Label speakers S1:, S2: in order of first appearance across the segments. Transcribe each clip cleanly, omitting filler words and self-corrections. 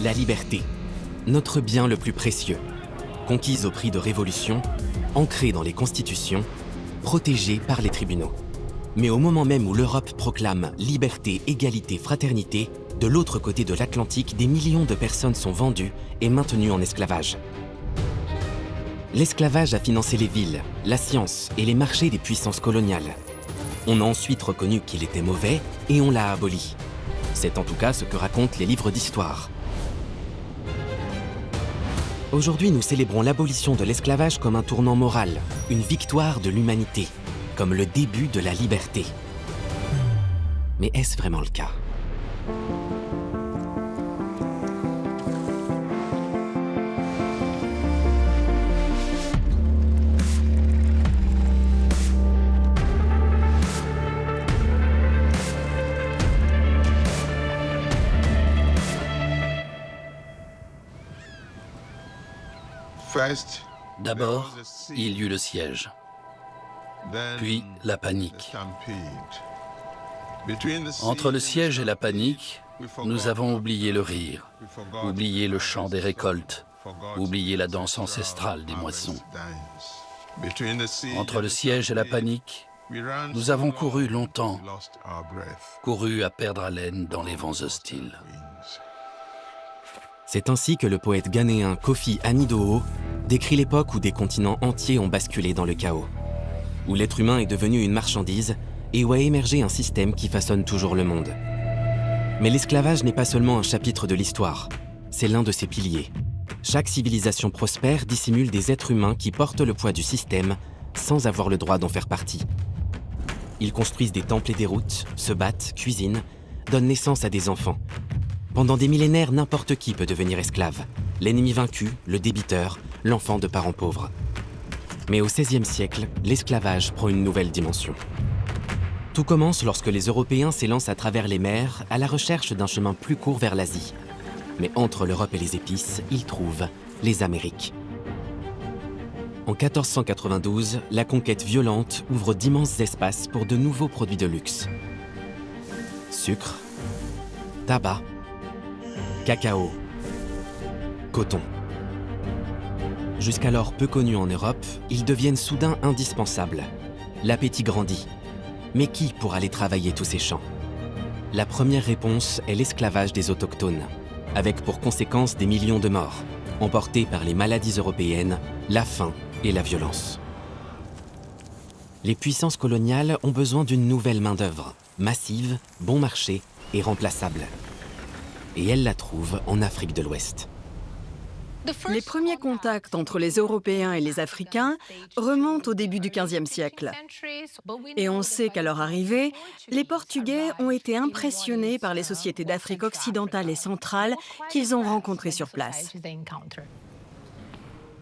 S1: La liberté, notre bien le plus précieux, conquise au prix de révolutions, ancrée dans les constitutions, protégée par les tribunaux. Mais au moment même où l'Europe proclame liberté, égalité, fraternité, de l'autre côté de l'Atlantique, des millions de personnes sont vendues et maintenues en esclavage. L'esclavage a financé les villes, la science et les marchés des puissances coloniales. On a ensuite reconnu qu'il était mauvais et on l'a aboli. C'est en tout cas ce que racontent les livres d'histoire. Aujourd'hui, nous célébrons l'abolition de l'esclavage comme un tournant moral, une victoire de l'humanité, comme le début de la liberté. Mais est-ce vraiment le cas ?
S2: D'abord, il y eut le siège, puis la panique. Entre le siège et la panique, nous avons oublié le rire, oublié le chant des récoltes, oublié la danse ancestrale des moissons. Entre le siège et la panique, nous avons couru longtemps, couru à perdre haleine dans les vents hostiles.
S1: C'est ainsi que le poète ghanéen Kofi Anidoo décrit l'époque où des continents entiers ont basculé dans le chaos, où l'être humain est devenu une marchandise et où a émergé un système qui façonne toujours le monde. Mais l'esclavage n'est pas seulement un chapitre de l'histoire, c'est l'un de ses piliers. Chaque civilisation prospère dissimule des êtres humains qui portent le poids du système sans avoir le droit d'en faire partie. Ils construisent des temples et des routes, se battent, cuisinent, donnent naissance à des enfants. Pendant des millénaires, n'importe qui peut devenir esclave. L'ennemi vaincu, le débiteur, l'enfant de parents pauvres. Mais au XVIe siècle, l'esclavage prend une nouvelle dimension. Tout commence lorsque les Européens s'élancent à travers les mers à la recherche d'un chemin plus court vers l'Asie. Mais entre l'Europe et les épices, ils trouvent les Amériques. En 1492, la conquête violente ouvre d'immenses espaces pour de nouveaux produits de luxe. Sucre, tabac, cacao, coton. Jusqu'alors peu connus en Europe, ils deviennent soudain indispensables. L'appétit grandit. Mais qui pourra aller travailler tous ces champs ? La première réponse est l'esclavage des autochtones, avec pour conséquence des millions de morts, emportés par les maladies européennes, la faim et la violence. Les puissances coloniales ont besoin d'une nouvelle main-d'œuvre, massive, bon marché et remplaçable. Et elles la trouvent en Afrique de l'Ouest.
S3: Les premiers contacts entre les Européens et les Africains remontent au début du XVe siècle. Et on sait qu'à leur arrivée, les Portugais ont été impressionnés par les sociétés d'Afrique occidentale et centrale qu'ils ont rencontrées sur place.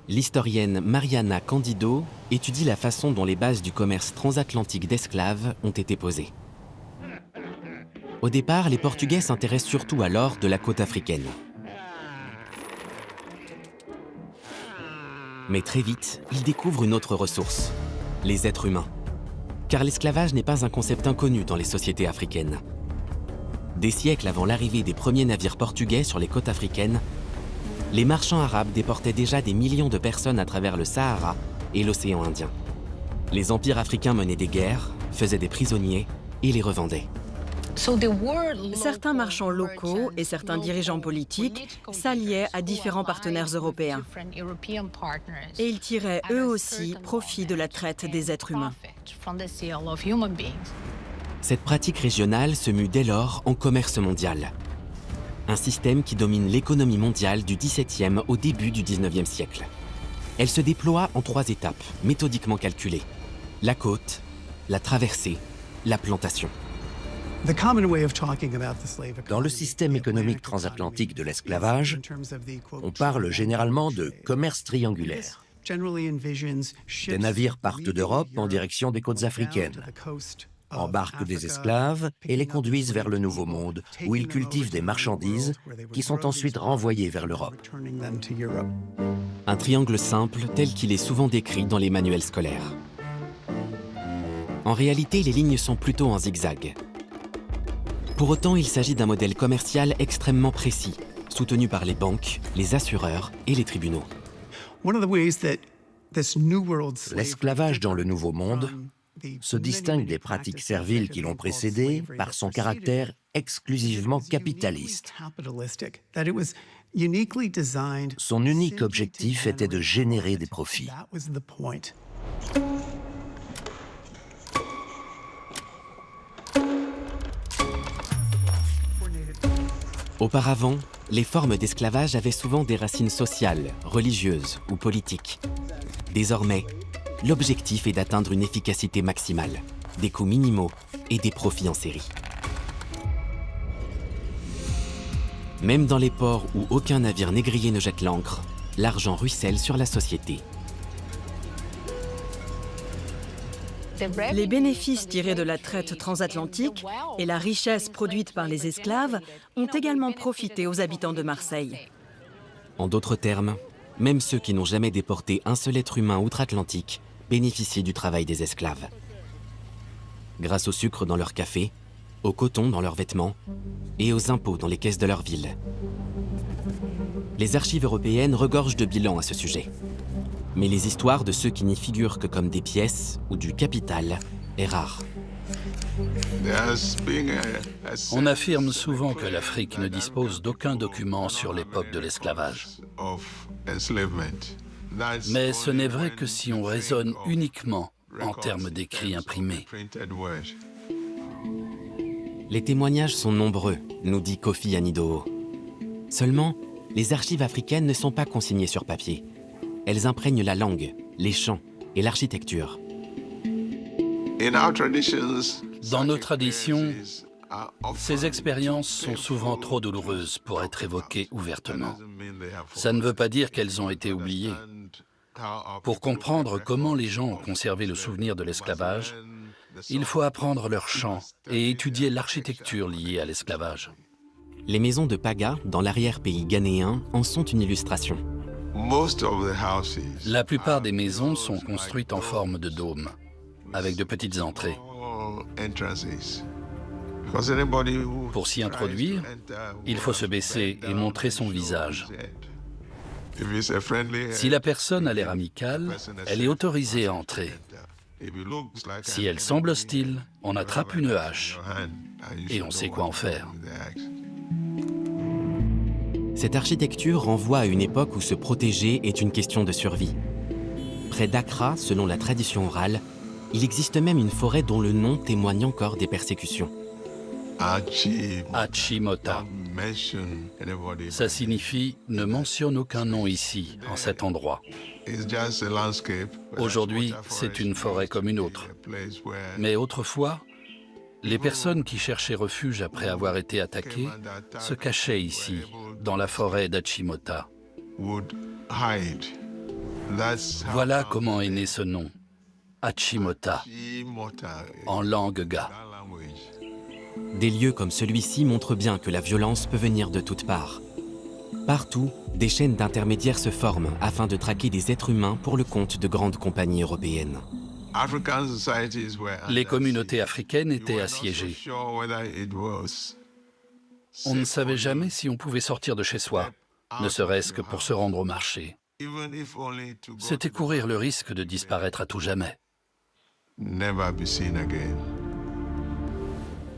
S1: L'historienne Mariana Candido étudie la façon dont les bases du commerce transatlantique d'esclaves ont été posées. Au départ, les Portugais s'intéressent surtout à l'or de la côte africaine. Mais très vite, ils découvrent une autre ressource, les êtres humains. Car l'esclavage n'est pas un concept inconnu dans les sociétés africaines. Des siècles avant l'arrivée des premiers navires portugais sur les côtes africaines, les marchands arabes déportaient déjà des millions de personnes à travers le Sahara et l'océan Indien. Les empires africains menaient des guerres, faisaient des prisonniers et les revendaient.
S3: Certains marchands locaux et certains dirigeants politiques s'alliaient à différents partenaires européens. Et ils tiraient eux aussi profit de la traite des êtres humains.
S1: Cette pratique régionale se mue dès lors en commerce mondial. Un système qui domine l'économie mondiale du XVIIe au début du XIXe siècle. Elle se déploie en 3 étapes, méthodiquement calculées. La côte, la traversée, la plantation.
S4: Dans le système économique transatlantique de l'esclavage, on parle généralement de commerce triangulaire. Des navires partent d'Europe en direction des côtes africaines, embarquent des esclaves et les conduisent vers le Nouveau Monde, où ils cultivent des marchandises qui sont ensuite renvoyées vers l'Europe.
S1: Un triangle simple tel qu'il est souvent décrit dans les manuels scolaires. En réalité, les lignes sont plutôt en zigzag. Pour autant, il s'agit d'un modèle commercial extrêmement précis, soutenus par les banques, les assureurs et les tribunaux.
S4: L'esclavage dans le Nouveau Monde se distingue des pratiques serviles qui l'ont précédé par son caractère exclusivement capitaliste. Son unique objectif était de générer des profits.
S1: Auparavant, les formes d'esclavage avaient souvent des racines sociales, religieuses ou politiques. Désormais, l'objectif est d'atteindre une efficacité maximale, des coûts minimaux et des profits en série. Même dans les ports où aucun navire négrier ne jette l'ancre, l'argent ruisselle sur la société.
S3: Les bénéfices tirés de la traite transatlantique et la richesse produite par les esclaves ont également profité aux habitants de Marseille.
S1: En d'autres termes, même ceux qui n'ont jamais déporté un seul être humain outre-Atlantique bénéficient du travail des esclaves. Grâce au sucre dans leur café, au coton dans leurs vêtements et aux impôts dans les caisses de leur ville. Les archives européennes regorgent de bilans à ce sujet. Mais les histoires de ceux qui n'y figurent que comme des pièces ou du capital est rare.
S2: On affirme souvent que l'Afrique ne dispose d'aucun document sur l'époque de l'esclavage. Mais ce n'est vrai que si on raisonne uniquement en termes d'écrits imprimés.
S1: Les témoignages sont nombreux, nous dit Kofi Anidoo. Seulement, les archives africaines ne sont pas consignées sur papier. Elles imprègnent la langue, les chants et l'architecture.
S2: Dans nos traditions, ces expériences sont souvent trop douloureuses pour être évoquées ouvertement. Ça ne veut pas dire qu'elles ont été oubliées. Pour comprendre comment les gens ont conservé le souvenir de l'esclavage, il faut apprendre leurs chants et étudier l'architecture liée à l'esclavage.
S1: Les maisons de Paga, dans l'arrière-pays ghanéen, en sont une illustration.
S2: La plupart des maisons sont construites en forme de dôme, avec de petites entrées. Pour s'y introduire, il faut se baisser et montrer son visage. Si la personne a l'air amicale, elle est autorisée à entrer. Si elle semble hostile, on attrape une hache et on sait quoi en faire.
S1: Cette architecture renvoie à une époque où se protéger est une question de survie. Près d'Accra, selon la tradition orale, il existe même une forêt dont le nom témoigne encore des persécutions.
S2: Achimota. Ça signifie « ne mentionne aucun nom ici, en cet endroit ». Aujourd'hui, c'est une forêt comme une autre. Mais autrefois, les personnes qui cherchaient refuge après avoir été attaquées se cachaient ici, dans la forêt d'Achimota. Voilà comment est né ce nom, Achimota, en langue ga.
S1: Des lieux comme celui-ci montrent bien que la violence peut venir de toutes parts. Partout, des chaînes d'intermédiaires se forment afin de traquer des êtres humains pour le compte de grandes compagnies européennes.
S2: Les communautés africaines étaient assiégées. On ne savait jamais si on pouvait sortir de chez soi, ne serait-ce que pour se rendre au marché. C'était courir le risque de disparaître à tout jamais.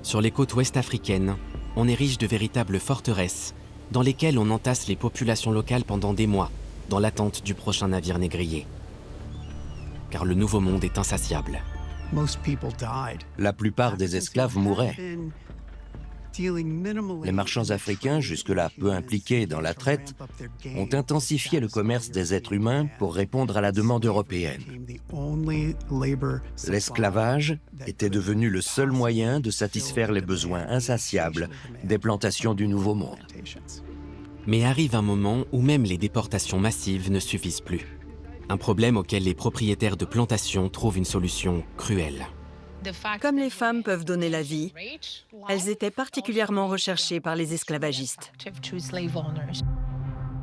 S1: Sur les côtes ouest africaines, on érige de véritables forteresses dans lesquelles on entasse les populations locales pendant des mois, dans l'attente du prochain navire négrier. Car le Nouveau Monde est insatiable.
S4: La plupart des esclaves mouraient. Les marchands africains, jusque-là peu impliqués dans la traite, ont intensifié le commerce des êtres humains pour répondre à la demande européenne. L'esclavage était devenu le seul moyen de satisfaire les besoins insatiables des plantations du Nouveau Monde.
S1: Mais arrive un moment où même les déportations massives ne suffisent plus. Un problème auquel les propriétaires de plantations trouvent une solution cruelle.
S3: Comme les femmes peuvent donner la vie, elles étaient particulièrement recherchées par les esclavagistes.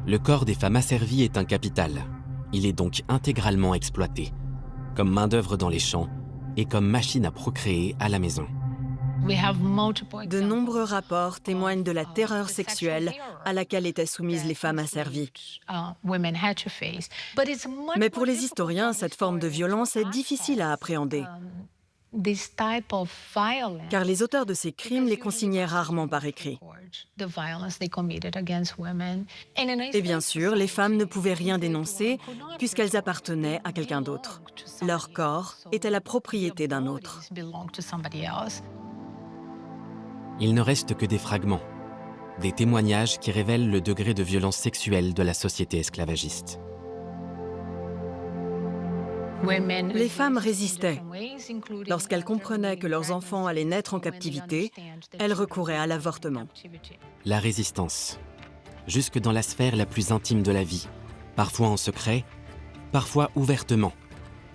S1: Le corps des femmes asservies est un capital. Il est donc intégralement exploité, comme main-d'œuvre dans les champs et comme machine à procréer à la maison.
S3: De nombreux rapports témoignent de la terreur sexuelle à laquelle étaient soumises les femmes asservies. Mais pour les historiens, cette forme de violence est difficile à appréhender, car les auteurs de ces crimes les consignaient rarement par écrit. Et bien sûr, les femmes ne pouvaient rien dénoncer puisqu'elles appartenaient à quelqu'un d'autre. Leur corps était la propriété d'un autre.
S1: Il ne reste que des fragments, des témoignages qui révèlent le degré de violence sexuelle de la société esclavagiste.
S3: Les femmes résistaient. Lorsqu'elles comprenaient que leurs enfants allaient naître en captivité, elles recouraient à l'avortement.
S1: La résistance, jusque dans la sphère la plus intime de la vie, parfois en secret, parfois ouvertement,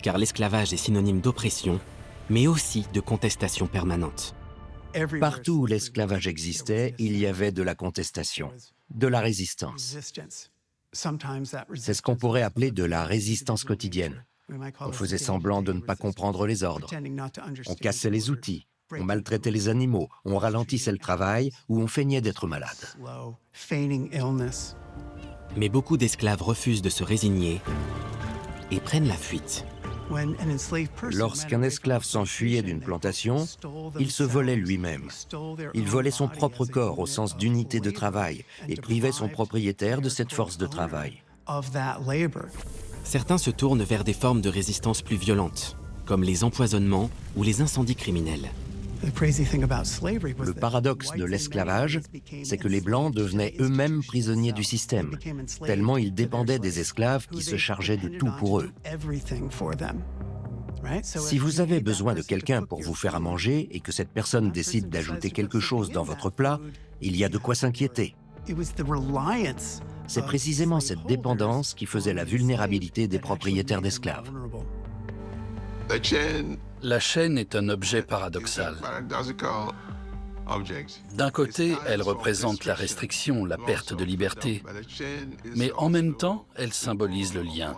S1: car l'esclavage est synonyme d'oppression, mais aussi de contestation permanente.
S4: Partout où l'esclavage existait, il y avait de la contestation, de la résistance. C'est ce qu'on pourrait appeler de la résistance quotidienne. On faisait semblant de ne pas comprendre les ordres. On cassait les outils, on maltraitait les animaux, on ralentissait le travail ou on feignait d'être malade.
S1: Mais beaucoup d'esclaves refusent de se résigner et prennent la fuite.
S4: Lorsqu'un esclave s'enfuyait d'une plantation, il se volait lui-même. Il volait son propre corps au sens d'unité de travail et privait son propriétaire de cette force de travail.
S1: Certains se tournent vers des formes de résistance plus violentes, comme les empoisonnements ou les incendies criminels.
S4: Le paradoxe de l'esclavage, c'est que les Blancs devenaient eux-mêmes prisonniers du système, tellement ils dépendaient des esclaves qui se chargeaient de tout pour eux. Si vous avez besoin de quelqu'un pour vous faire à manger et que cette personne décide d'ajouter quelque chose dans votre plat, il y a de quoi s'inquiéter. C'est précisément cette dépendance qui faisait la vulnérabilité des propriétaires d'esclaves.
S2: La chaîne est un objet paradoxal. D'un côté, elle représente la restriction, la perte de liberté, mais en même temps, elle symbolise le lien.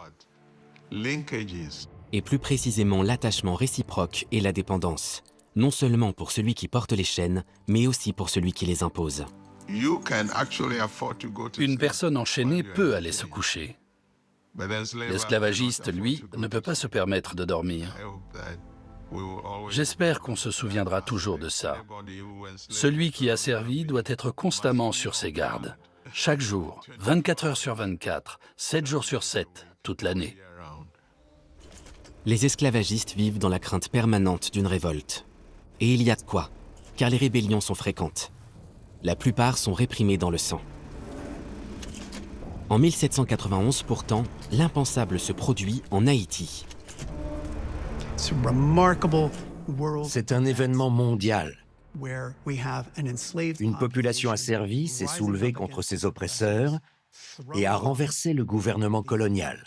S1: Et plus précisément l'attachement réciproque et la dépendance, non seulement pour celui qui porte les chaînes, mais aussi pour celui qui les impose.
S2: Une personne enchaînée peut aller se coucher. L'esclavagiste, lui, ne peut pas se permettre de dormir. J'espère qu'on se souviendra toujours de ça. Celui qui a servi doit être constamment sur ses gardes. Chaque jour, 24 heures sur 24, 7 jours sur 7, toute l'année.
S1: Les esclavagistes vivent dans la crainte permanente d'une révolte. Et il y a de quoi, car les rébellions sont fréquentes. La plupart sont réprimées dans le sang. En 1791, pourtant, l'impensable se produit en Haïti.
S4: C'est un événement mondial. Une population asservie s'est soulevée contre ses oppresseurs et a renversé le gouvernement colonial.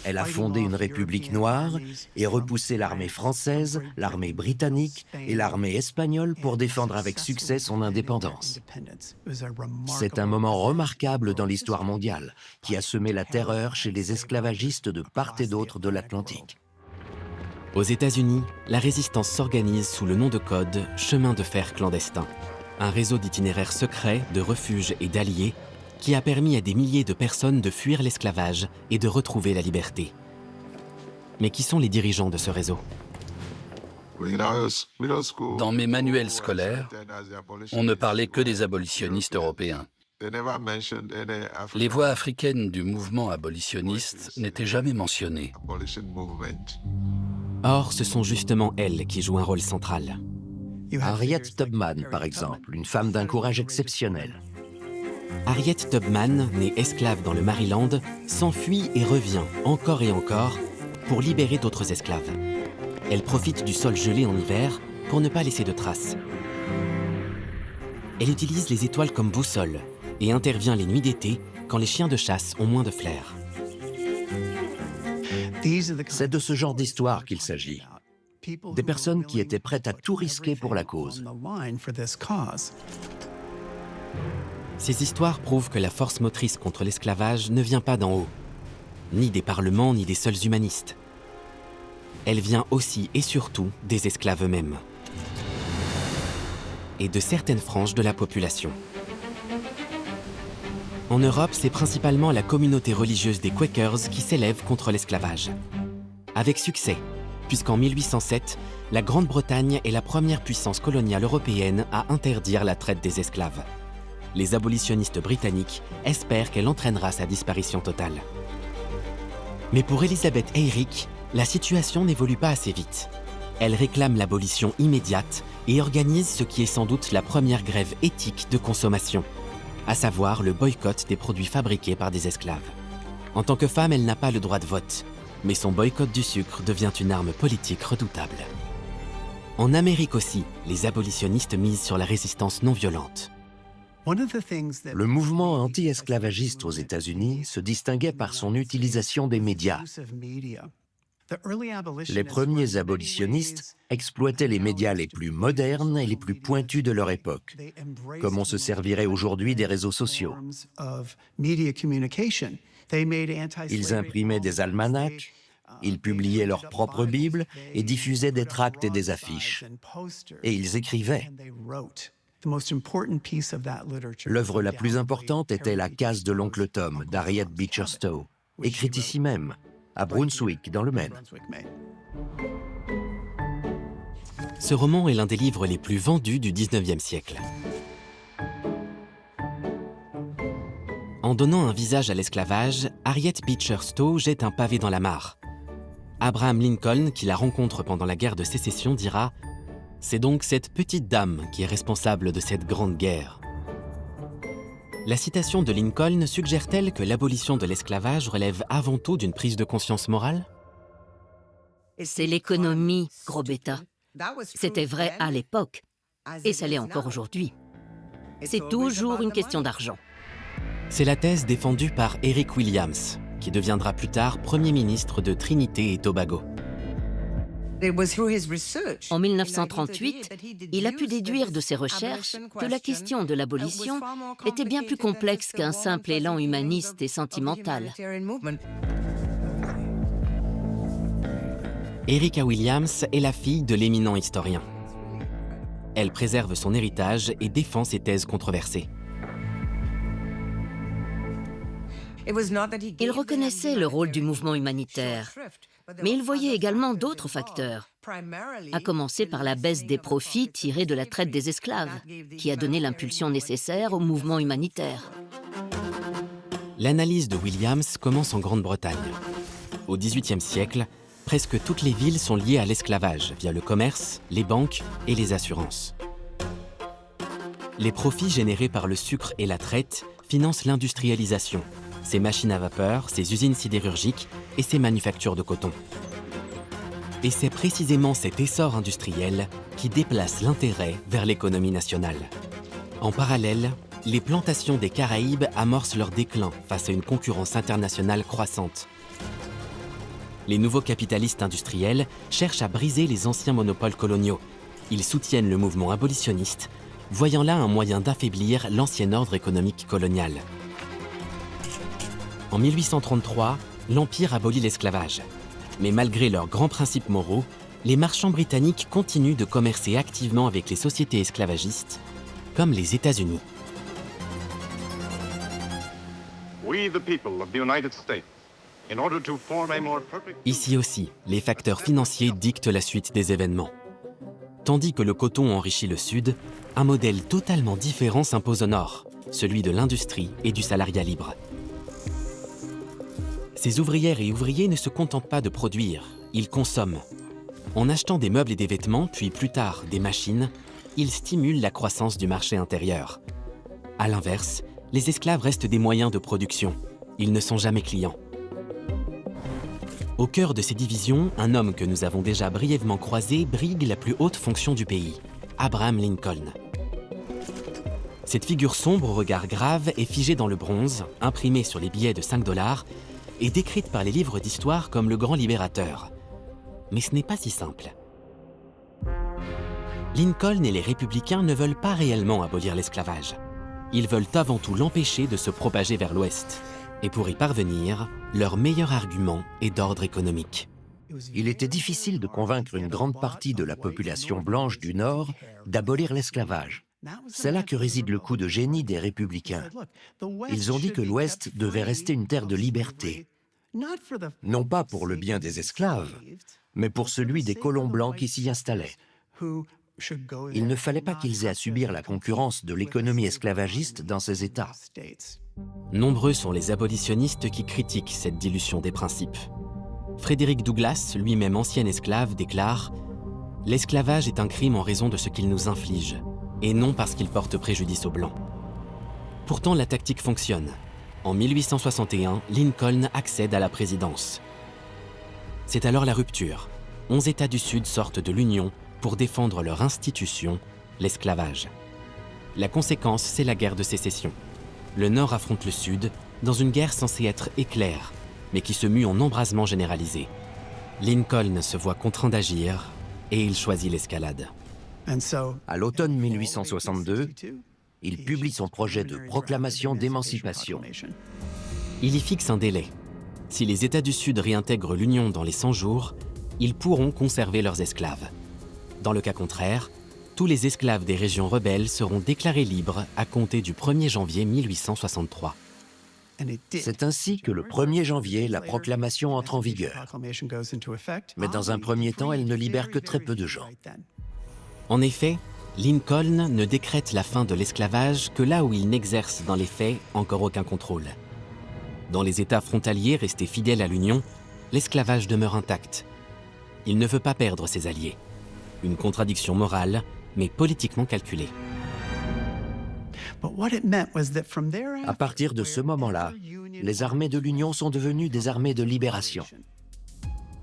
S4: Elle a fondé une république noire et repoussé l'armée française, l'armée britannique et l'armée espagnole pour défendre avec succès son indépendance. C'est un moment remarquable dans l'histoire mondiale qui a semé la terreur chez les esclavagistes de part et d'autre de l'Atlantique.
S1: Aux États-Unis, la résistance s'organise sous le nom de code « Chemin de fer clandestin », un réseau d'itinéraires secrets, de refuges et d'alliés qui a permis à des milliers de personnes de fuir l'esclavage et de retrouver la liberté. Mais qui sont les dirigeants de ce réseau?
S2: Dans mes manuels scolaires, on ne parlait que des abolitionnistes européens. Les voix africaines du mouvement abolitionniste n'étaient jamais mentionnées.
S1: Or, ce sont justement elles qui jouent un rôle central.
S4: Harriet Tubman, par exemple, une femme d'un courage exceptionnel.
S1: Harriet Tubman, née esclave dans le Maryland, s'enfuit et revient encore et encore pour libérer d'autres esclaves. Elle profite du sol gelé en hiver pour ne pas laisser de traces. Elle utilise les étoiles comme boussole et intervient les nuits d'été quand les chiens de chasse ont moins de flair.
S4: C'est de ce genre d'histoire qu'il s'agit. Des personnes qui étaient prêtes à tout risquer pour la cause.
S1: Ces histoires prouvent que la force motrice contre l'esclavage ne vient pas d'en haut, ni des parlements, ni des seuls humanistes. elle vient aussi et surtout des esclaves eux-mêmes et de certaines franges de la population. En Europe, c'est principalement la communauté religieuse des Quakers qui s'élève contre l'esclavage. Avec succès, puisqu'en 1807, la Grande-Bretagne est la première puissance coloniale européenne à interdire la traite des esclaves. Les abolitionnistes britanniques espèrent qu'elle entraînera sa disparition totale. Mais pour Elizabeth Eyrick, la situation n'évolue pas assez vite. Elle réclame l'abolition immédiate et organise ce qui est sans doute la première grève éthique de consommation, à savoir le boycott des produits fabriqués par des esclaves. En tant que femme, elle n'a pas le droit de vote, mais son boycott du sucre devient une arme politique redoutable. En Amérique aussi, les abolitionnistes misent sur la résistance non violente.
S4: Le mouvement anti-esclavagiste aux États-Unis se distinguait par son utilisation des médias. Les premiers abolitionnistes exploitaient les médias les plus modernes et les plus pointus de leur époque, comme on se servirait aujourd'hui des réseaux sociaux. Ils imprimaient des almanachs, ils publiaient leur propre Bible et diffusaient des tracts et des affiches. Et ils écrivaient. L'œuvre la plus importante était La case de l'oncle Tom d'Harriet Beecher Stowe, écrite ici même, à Brunswick, dans le Maine.
S1: Ce roman est l'un des livres les plus vendus du XIXe siècle. En donnant un visage à l'esclavage, Harriet Beecher Stowe jette un pavé dans la mare. Abraham Lincoln, qui la rencontre pendant la guerre de Sécession, dira « C'est donc cette petite dame qui est responsable de cette grande guerre. » La citation de Lincoln suggère-t-elle que l'abolition de l'esclavage relève avant tout d'une prise de conscience morale?
S5: C'est l'économie, gros bêta. C'était vrai à l'époque, et ça l'est encore aujourd'hui. C'est toujours une question d'argent.
S1: C'est la thèse défendue par Eric Williams, qui deviendra plus tard Premier ministre de Trinité et Tobago.
S5: En 1938, il a pu déduire de ses recherches que la question de l'abolition était bien plus complexe qu'un simple élan humaniste et sentimental.
S1: Erica Williams est la fille de l'éminent historien. Elle préserve son héritage et défend ses thèses controversées.
S5: Il reconnaissait le rôle du mouvement humanitaire, mais il voyait également d'autres facteurs, à commencer par la baisse des profits tirés de la traite des esclaves, qui a donné l'impulsion nécessaire au mouvement humanitaire.
S1: L'analyse de Williams commence en Grande-Bretagne. Au XVIIIe siècle, presque toutes les villes sont liées à l'esclavage via le commerce, les banques et les assurances. Les profits générés par le sucre et la traite financent l'industrialisation, ses machines à vapeur, ses usines sidérurgiques et ses manufactures de coton. Et c'est précisément cet essor industriel qui déplace l'intérêt vers l'économie nationale. En parallèle, les plantations des Caraïbes amorcent leur déclin face à une concurrence internationale croissante. Les nouveaux capitalistes industriels cherchent à briser les anciens monopoles coloniaux. Ils soutiennent le mouvement abolitionniste, voyant là un moyen d'affaiblir l'ancien ordre économique colonial. En 1833, l'Empire abolit l'esclavage. Mais malgré leurs grands principes moraux, les marchands britanniques continuent de commercer activement avec les sociétés esclavagistes, comme les États-Unis. Ici aussi, les facteurs financiers dictent la suite des événements. Tandis que le coton enrichit le Sud, un modèle totalement différent s'impose au Nord, celui de l'industrie et du salariat libre. Ces ouvrières et ouvriers ne se contentent pas de produire, ils consomment. En achetant des meubles et des vêtements, puis plus tard des machines, ils stimulent la croissance du marché intérieur. À l'inverse, les esclaves restent des moyens de production. Ils ne sont jamais clients. Au cœur de ces divisions, un homme que nous avons déjà brièvement croisé brigue la plus haute fonction du pays, Abraham Lincoln. Cette figure sombre au regard grave est figée dans le bronze, imprimée sur les billets de 5 $, est décrite par les livres d'histoire comme le grand libérateur. Mais ce n'est pas si simple. Lincoln et les républicains ne veulent pas réellement abolir l'esclavage. Ils veulent avant tout l'empêcher de se propager vers l'Ouest. Et pour y parvenir, leur meilleur argument est d'ordre économique.
S4: Il était difficile de convaitre une grande partie de la population blanche du Nord d'abolir l'esclavage. C'est là que réside le coup de génie des républicains. Ils ont dit que l'Ouest devait rester une terre de liberté, non pas pour le bien des esclaves, mais pour celui des colons blancs qui s'y installaient. Il ne fallait pas qu'ils aient à subir la concurrence de l'économie esclavagiste dans ces États.
S1: Nombreux sont les abolitionnistes qui critiquent cette dilution des principes. Frédéric Douglass, lui-même ancien esclave, déclare « L'esclavage est un crime en raison de ce qu'il nous inflige, et non parce qu'il porte préjudice aux Blancs. » Pourtant, la tactique fonctionne. En 1861, Lincoln accède à la présidence. C'est alors la rupture. 11 États du Sud sortent de l'Union pour défendre leur institution, l'esclavage. La conséquence, c'est la guerre de sécession. Le Nord affronte le Sud dans une guerre censée être éclair, mais qui se mue en embrasement généralisé. Lincoln se voit contraint d'agir et il choisit l'escalade.
S4: À l'automne 1862, il publie son projet de proclamation d'émancipation.
S1: Il y fixe un délai. Si les États du Sud réintègrent l'Union dans les 100 jours, ils pourront conserver leurs esclaves. Dans le cas contraire, tous les esclaves des régions rebelles seront déclarés libres à compter du 1er janvier 1863.
S4: C'est ainsi que le 1er janvier, la proclamation entre en vigueur. Mais dans un premier temps, elle ne libère que très peu de gens.
S1: En effet, Lincoln ne décrète la fin de l'esclavage que là où il n'exerce dans les faits encore aucun contrôle. Dans les États frontaliers restés fidèles à l'Union, l'esclavage demeure intact. Il ne veut pas perdre ses alliés. Une contradiction morale, mais politiquement calculée.
S4: À partir de ce moment-là, les armées de l'Union sont devenues des armées de libération.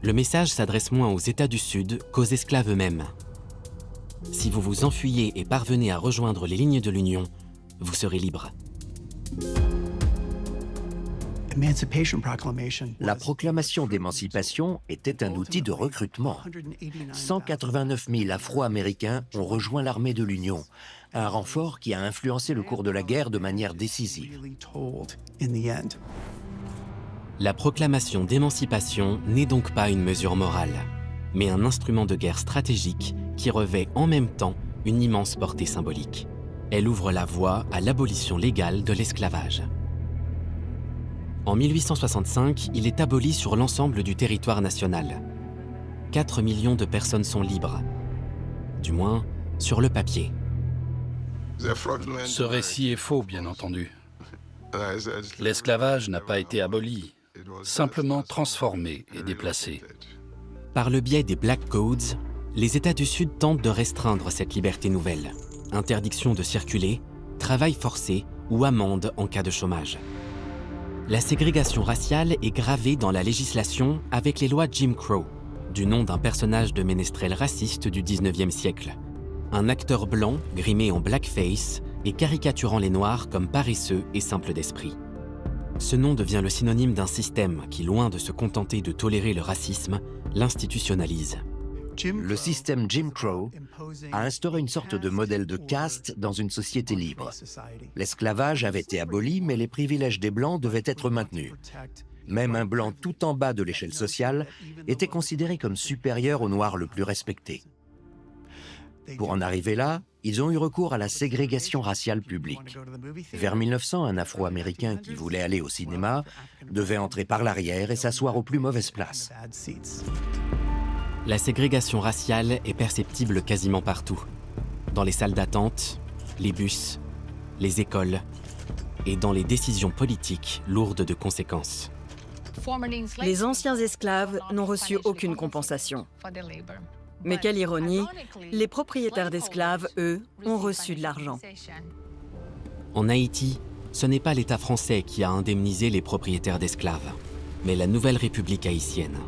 S1: Le message s'adresse moins aux États du Sud qu'aux esclaves eux-mêmes. Si vous vous enfuyez et parvenez à rejoindre les lignes de l'Union, vous serez libre.
S4: La proclamation d'émancipation était un outil de recrutement. 189 000 Afro-Américains ont rejoint l'armée de l'Union, un renfort qui a influencé le cours de la guerre de manière décisive.
S1: La proclamation d'émancipation n'est donc pas une mesure morale, mais un instrument de guerre stratégique qui revêt en même temps une immense portée symbolique. Elle ouvre la voie à l'abolition légale de l'esclavage. En 1865, il est aboli sur l'ensemble du territoire national. 4 millions de personnes sont libres, du moins sur le papier.
S2: Ce récit est faux, bien entendu. L'esclavage n'a pas été aboli, simplement transformé et déplacé.
S1: Par le biais des Black Codes, les États du Sud tentent de restreindre cette liberté nouvelle. Interdiction de circuler, travail forcé ou amende en cas de chômage. La ségrégation raciale est gravée dans la législation avec les lois Jim Crow, du nom d'un personnage de ménestrel raciste du 19e siècle. Un acteur blanc, grimé en blackface et caricaturant les Noirs comme paresseux et simples d'esprit. Ce nom devient le synonyme d'un système qui, loin de se contenter de tolérer le racisme, l'institutionnalise.
S4: Le système Jim Crow a instauré une sorte de modèle de caste dans une société libre. L'esclavage avait été aboli, mais les privilèges des Blancs devaient être maintenus. Même un Blanc tout en bas de l'échelle sociale était considéré comme supérieur au Noir le plus respecté. Pour en arriver là, ils ont eu recours à la ségrégation raciale publique. Vers 1900, un Afro-Américain qui voulait aller au cinéma devait entrer par l'arrière et s'asseoir aux plus mauvaises places.
S1: La ségrégation raciale est perceptible quasiment partout. Dans les salles d'attente, les bus, les écoles et dans les décisions politiques lourdes de conséquences.
S3: Les anciens esclaves n'ont reçu aucune compensation. Mais quelle ironie, les propriétaires d'esclaves, eux, ont reçu de l'argent.
S1: En Haïti, ce n'est pas l'État français qui a indemnisé les propriétaires d'esclaves, mais la nouvelle République haïtienne.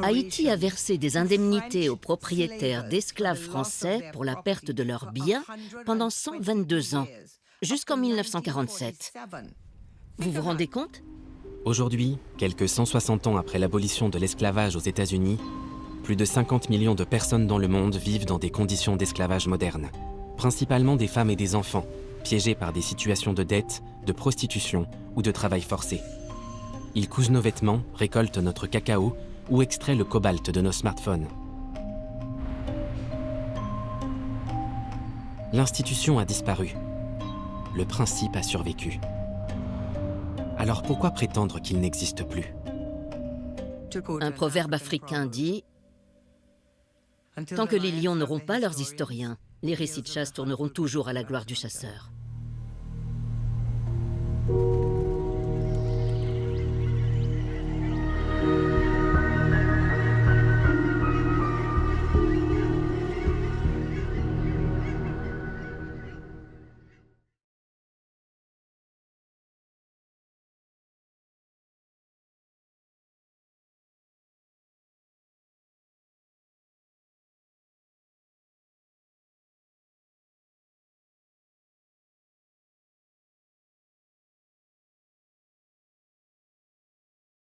S5: Haïti a versé des indemnités aux propriétaires d'esclaves français pour la perte de leurs biens pendant 122 ans, jusqu'en 1947. Vous vous rendez compte ?
S1: Aujourd'hui, quelques 160 ans après l'abolition de l'esclavage aux États-Unis, plus de 50 millions de personnes dans le monde vivent dans des conditions d'esclavage modernes, principalement des femmes et des enfants, piégés par des situations de dette, de prostitution ou de travail forcé. Ils cousent nos vêtements, récoltent notre cacao ou extraient le cobalt de nos smartphones. L'institution a disparu. Le principe a survécu. Alors pourquoi prétendre qu'il n'existe plus?
S5: Un proverbe africain dit « Tant que les lions n'auront pas leurs historiens, les récits de chasse tourneront toujours à la gloire du chasseur. »